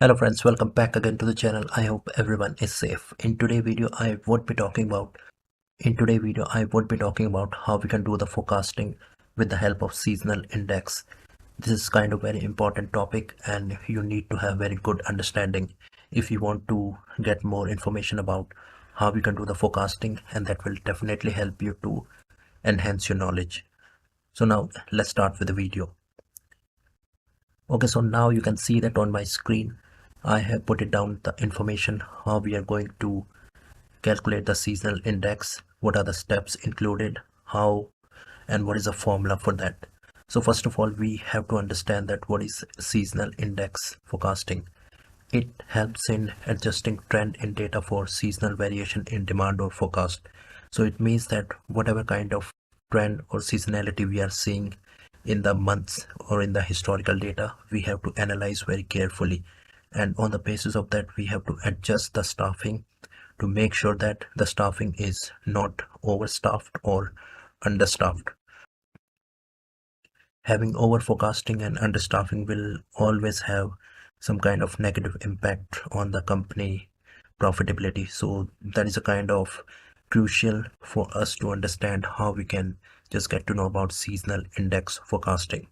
Hello friends, welcome back again to the channel. I hope everyone is safe. In today's video I would be talking about how we can do the forecasting with the help of seasonal index. This is kind of very important topic and you need to have very good understanding if you want to get more information about how we can do the forecasting, and that will definitely help you to enhance your knowledge. So now let's start with the video. Okay, so now you can see that on my screen I have put it down the information how we are going to calculate the seasonal index, what are the steps included, how and what is the formula for that. So first of all, we have to understand that what is seasonal index forecasting. It helps in adjusting trend in data for seasonal variation in demand or forecast. So it means that whatever kind of trend or seasonality we are seeing in the months or in the historical data, we have to analyze very carefully, and on the basis of that we have to adjust the staffing to make sure that the staffing is not overstaffed or understaffed. Having over forecasting and understaffing will always have some kind of negative impact on the company profitability. So that is a kind of crucial for us to understand how we can just get to know about seasonal index forecasting.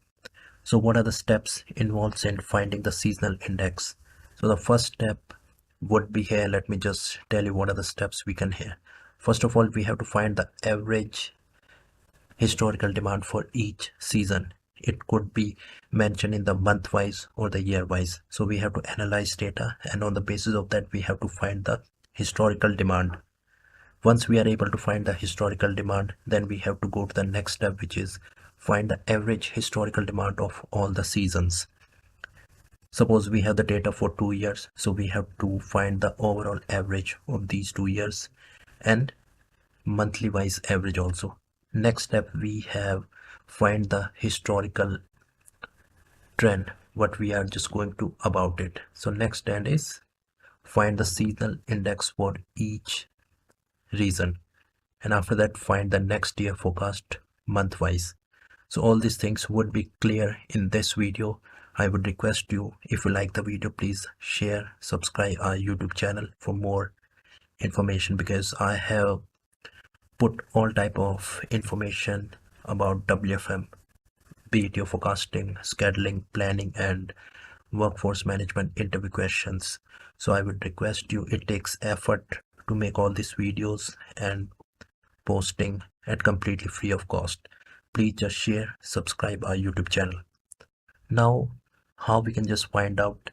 So what are the steps involved in finding the seasonal index? So the first step would be here. Let me just tell you what are the steps we can here. First of all, we have to find the average historical demand for each season. It could be mentioned in the month wise or the year wise. So we have to analyze data, and on the basis of that we have to find the historical demand. Once we are able to find the historical demand, then we have to go to the next step, which is find the average historical demand of all the seasons. Suppose we have the data for 2 years, so we have to find the overall average of these 2 years and monthly wise average also. Next step, we have find the historical trend, what we are just going to about it. So next step is find the seasonal index for each region, and after that find the next year forecast month wise. So all these things would be clear in this video. I would request you, if you like the video, please share, subscribe our YouTube channel for more information, because I have put all type of information about WFM, be it your forecasting, scheduling, planning and workforce management interview questions. So I would request you, it takes effort to make all these videos and posting at completely free of cost. Please just share, subscribe our YouTube channel. Now, how we can just find out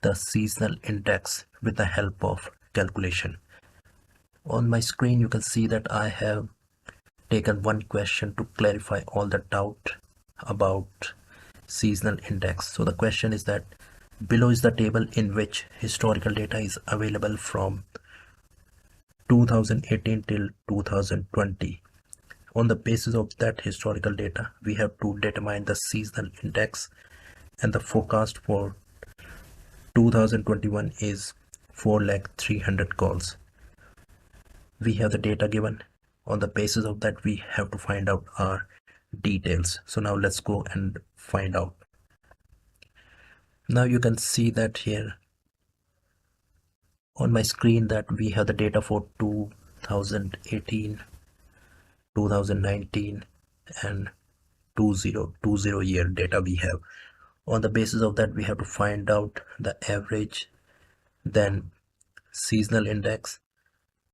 the seasonal index with the help of calculation. On my screen you can see that I have taken one question to clarify all the doubt about seasonal index. So the question is that below is the table in which historical data is available from 2018 till 2020. On the basis of that historical data, we have to determine the seasonal index, and the forecast for 2021 is 4,300,000 calls. We have the data given. On the basis of that, we have to find out our details. So now let's go and find out. Now you can see that here on my screen that we have the data for 2018, 2019 and 2020 year data we have. On the basis of that, we have to find out the average, then seasonal index.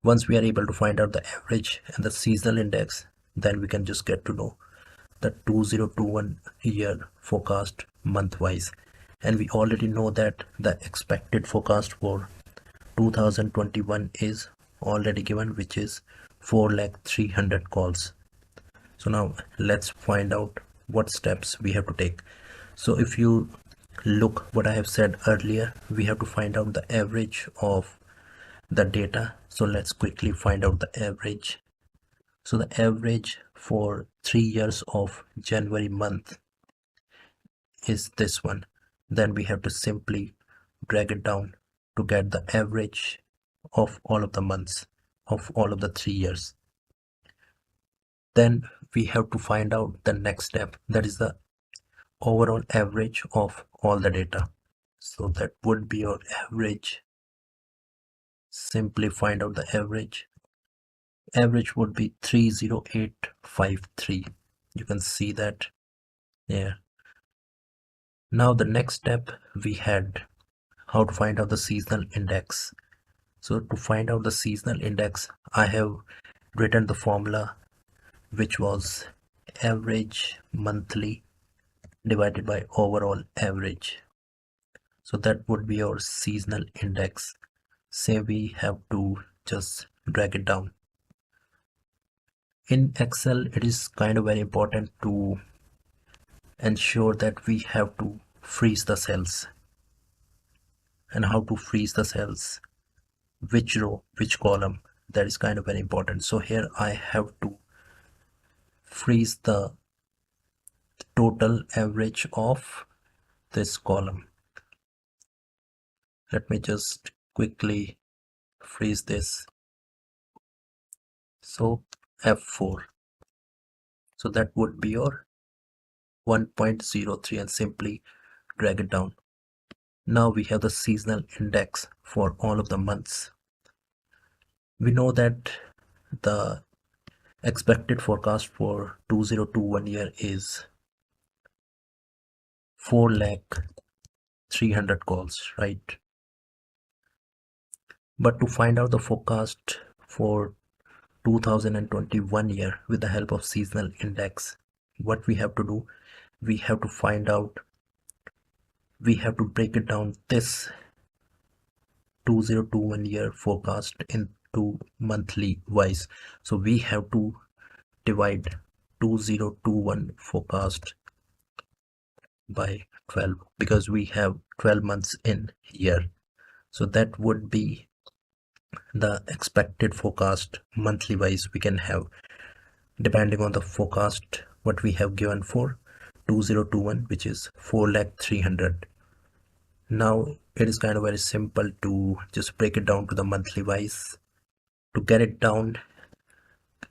Once we are able to find out the average and the seasonal index, then we can just get to know the 2021 year forecast month wise. And we already know that the expected forecast for 2021 is already given, which is 4,300,000 calls. So now let's find out what steps we have to take. So if you look what I have said earlier, we have to find out the average of the data. So let's quickly find out the average. So the average for 3 years of January month is this one. Then we have to simply drag it down to get the average of all of the months of all of the 3 years. Then we have to find out the next step, that is the overall average of all the data. So that would be your average. Simply find out the average. Average would be 30853. You can see that. Yeah. Now the next step we had how to find out the seasonal index. So to find out the seasonal index, I have written the formula, which was average monthly divided by overall average. So that would be our seasonal index. Say we have to just drag it down. In Excel, it is kind of very important to ensure that we have to freeze the cells. And how to freeze the cells, which row, which column, that is kind of very important. So here I have to freeze the total average of this column. Let me just quickly freeze this. So F4. So that would be your 1.03 and simply drag it down. Now we have the seasonal index for all of the months. We know that the expected forecast for 2021 year is 4,300,000 calls, right? But to find out the forecast for 2021 year with the help of seasonal index, what we have to do, we have to find out, we have to break it down this 2021 year forecast into monthly wise. So we have to divide 2021 forecast by 12 because we have 12 months in year. So that would be the expected forecast monthly wise we can have depending on the forecast what we have given for 2021, which is 4,300,000. Now it is kind of very simple to just break it down to the monthly wise. To get it down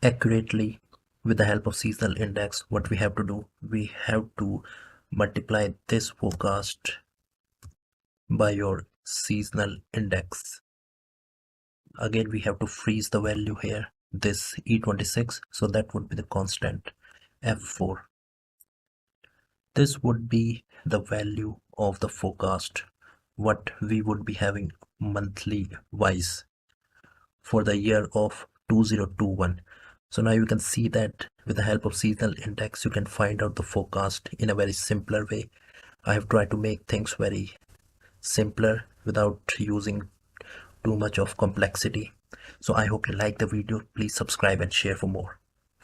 accurately with the help of seasonal index, what we have to do, we have to multiply this forecast by your seasonal index. Again, we have to freeze the value here, this E26, so that would be the constant F4. This would be the value of the forecast, what we would be having monthly wise for the year of 2021. So now you can see that with the help of seasonal index, you can find out the forecast in a very simpler way. I have tried to make things very simpler without using too much of complexity. So I hope you like the video. Please subscribe and share for more.